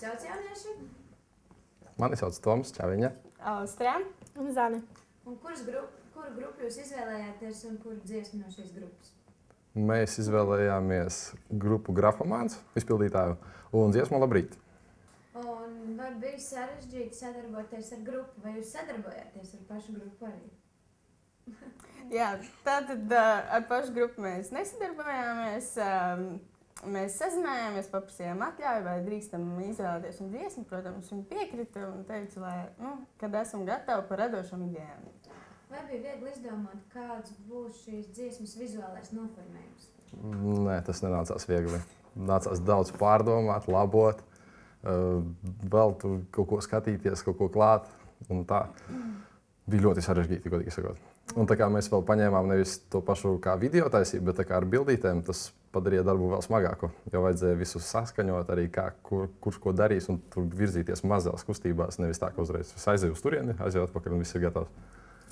sauc jaunieši? Mani sauc Toms Čaviņa. Austrā un Zane. Un kuru grupu jūs izvēlējāties un kuru dziesmu no šīs grupas? Mēs izvēlējāmies grupu Grafomāns, izpildītāju, un dziesmu Labrīt. Un vai bija sarežģīti sadarboties ar grupu, vai jūs sadarbojāties ar pašu grupu arī? Jā, tātad ar pašu grupu mēs nesadarbojāmies. Mēs sazinājāmies, paprasījām atļauju, vai drīkstam izvēlēties un dziesmu. Protams, viņi piekrita un teica, lai, kad esam gatavi par radošām idejām. Vai bija viegli izdomāt, kāds būs šīs dziesmas vizuālais noformējums? Nē, tas nenācās viegli. Nācās daudz pārdomāt, labot, vēl tur kaut ko skatīties, kaut ko klāt. Un tā bija ļoti sarežģīti, godīgi sakot. Un tā kā mēs vēl paņēmām nevis to pašu kā video taisību, bet tā kā ar bildītēm, tas padarīja darbu vēl smagāku. Jo vajadzēja visus saskaņot arī, kurš ko darīs un tur virzīties mazās kustībās. Nevis tā, ka uzreiz aizēju uz turieni, aizēju atpakaļ un viss ir gatavs.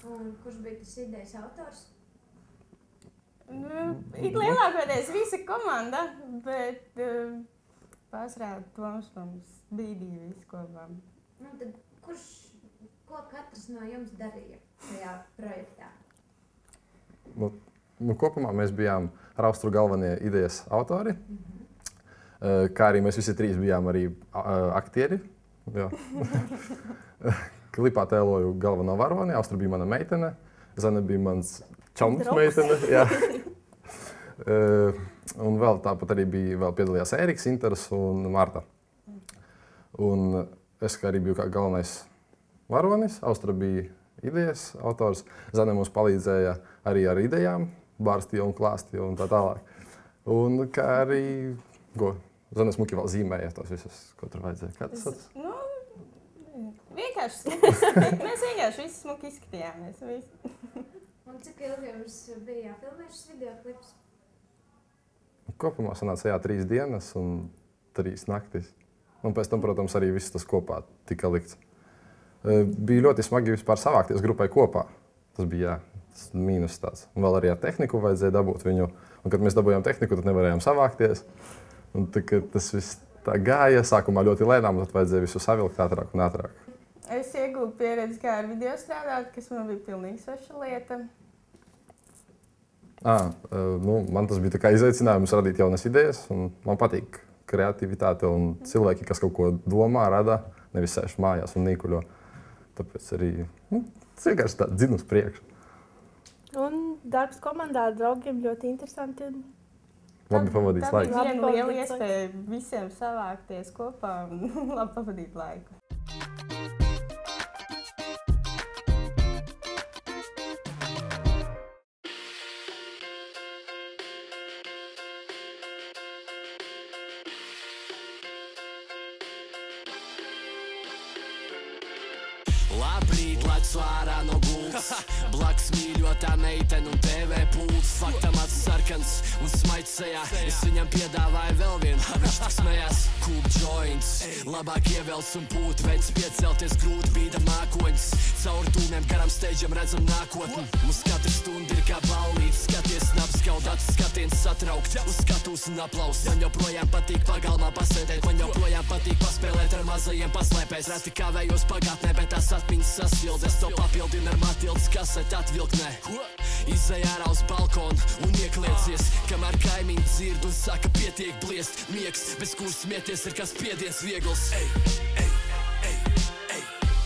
Un kurš bija tas idejas autors? Lielākoties visa komanda, bet pārsvarā Toms mums bīdīja visu kopā. Tad ko katrs no jums darīja šajā projektā? Kopumā mēs bijām ar Austru galvenie idejas autori, kā arī mēs visi trīs bijām arī aktieri. Klipā tēloju galveno varoni, Austra bija mana meitene, Zane bija mans čoms meitene. Un vēl tāpat arī piedalījās Ēriks, Inters un Marta. Un es arī biju kā galvenais varonis, Austra bija idejas autors, Zane mums palīdzēja arī ar idejām, bārstīja un klāstīja un tā tālāk. Un kā arī, Zane smuki vēl zīmēja tos visus, ko tur vajadzēja. Kā tas sauc? Vienkārši mēs vienkārši visi smuki izskatījāmies. Un cik ilgi jums bija jāfilmē šis videoklips? Kopumā sanāca 3 dienas un 3 naktis. Un pēc tam, protams, arī viss tas kopā tika likts. Bija ļoti smagi vispār savākties grupai kopā. Tas bija mīnus tāds. Un vēl arī ar tehniku vajadzēja dabūt viņu. Un kad mēs dabūjām tehniku, tad nevarējām savākties. Un kad tas viss tā gāja, sākumā ļoti lēnām, tad vajadzēja visu savilkt ātrāk un ātrāk. Es iegūstu pieredzi, kā ar video strādāt, kas man bija pilnīgi sveša lieta. Man tas bija tā kā izaicinājums radīt jaunas idejas. Man patīk kreativitāte un cilvēki, kas kaut ko domā, rada, nevis sēž mājās un nīkuļo. Tāpēc arī vienkārši tā dzinu uz priekšu. Un darbs komandā ar draugiem ļoti interesanti. Labi pavadīts laiks. Tā bija viena liela iespēja visiem savākties kopā un labi pavadīt laiku. Labrīt, lec vārā no gultas. Blaks mīļotā meitene un TV pults. Faktam acs sarkans un smaids sejā. Es viņam piedāvāju vēl vienu, viņš tik smējās. Kūp joints, labāk ievelc un pūt. Veids piecelties grūti, bīda mākoņas. Caur tūmiem garam steidžam redzam nākotni. Mums katra stunda ir kā ballīts. Skaties neapskaut, acis skatiens satraukt. Uz skatus un aplaus. Man joprojām patīk pagalmā pasēdēt. Man joprojām patīk paspēlēt ar mazajiem paslēpēs. Reti kavējos pagātnē, bet tās atmiņas sasildes. Es to papildinu ar Matildas kaseti atvilknē. Izej ārā uz balkonu un iekliecies, kamēr kaimiņi dzird un saka pietiek bliest. Miegs, bez kuras smieties, ir kas spiediens viegls.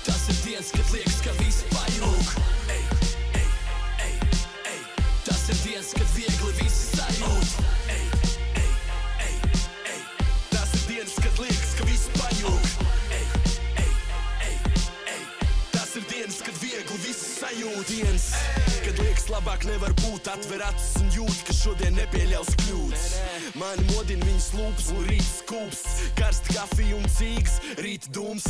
Tas ir dienas, kad liekas, ka viss pajūg. Tas ir dienas, kad viegli viss sajūt. Tas ir dienas, kad liekas, ka viss pajūg. Tas ir dienas, kad viegli viss sajūt. Dienas, kad liekas labāk nevar būt. Atver acis un jūt, ka šodien nepieļaus kļūdas. Mani modina viņas lūpas un rīt skūps. Karsta kafija un cīgas, rīt dūms.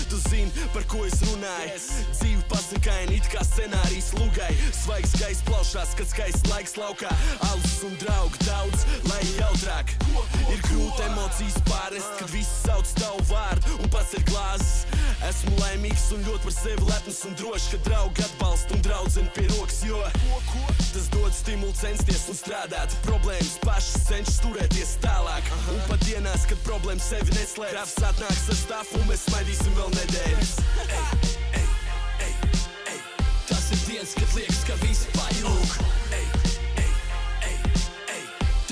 Tu zini, par ko es runāju. Dzīve pasakaini, it kā scenārijs lugai. Svaigs gaiss plaušās, kad skaists laiks laukā. Alus un draugu daudz, lai jautrāk. Ir grūti emocijas pārnest, kad visi sauc tavu vārdu un pats ir glāzes. Esmu laimīgs un ļoti par sevi lepns un drošs, ka draugi atbalsta un draudzeni pie rokas, jo tas dod stilu stimulu censties un strādāt. Problēmas pašas cenšas turēties tālāk. Un pat dienās, kad problēma sevi neslēdz, krāps atnāks ar stāfu un mēs smaidīsim vēl nedēļas. Tas ir dienas, kad liekas, ka viss pajūg.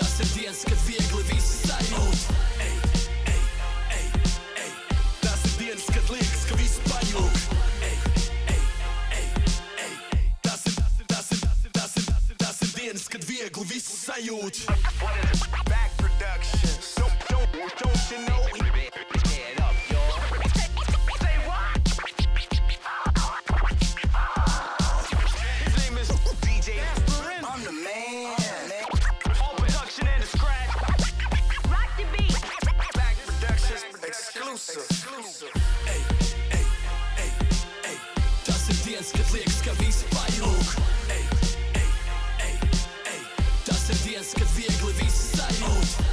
Tas ir dienas, kad viegli viss sajūt. Tas ir dienas, kad liekas, ka viss pajūg. Tas ir dienas, kad viegli viss sajūt. Back production. Don't you know? Head up, y'all. Say what? His name is DJ Aspirin. I'm the man. All production and the scratch. Rock the beat. Back production exclusive. Tas ir dienas, kad liekas, ka viss pajūg. Tas ir dienas, kad viegli viss sajūt.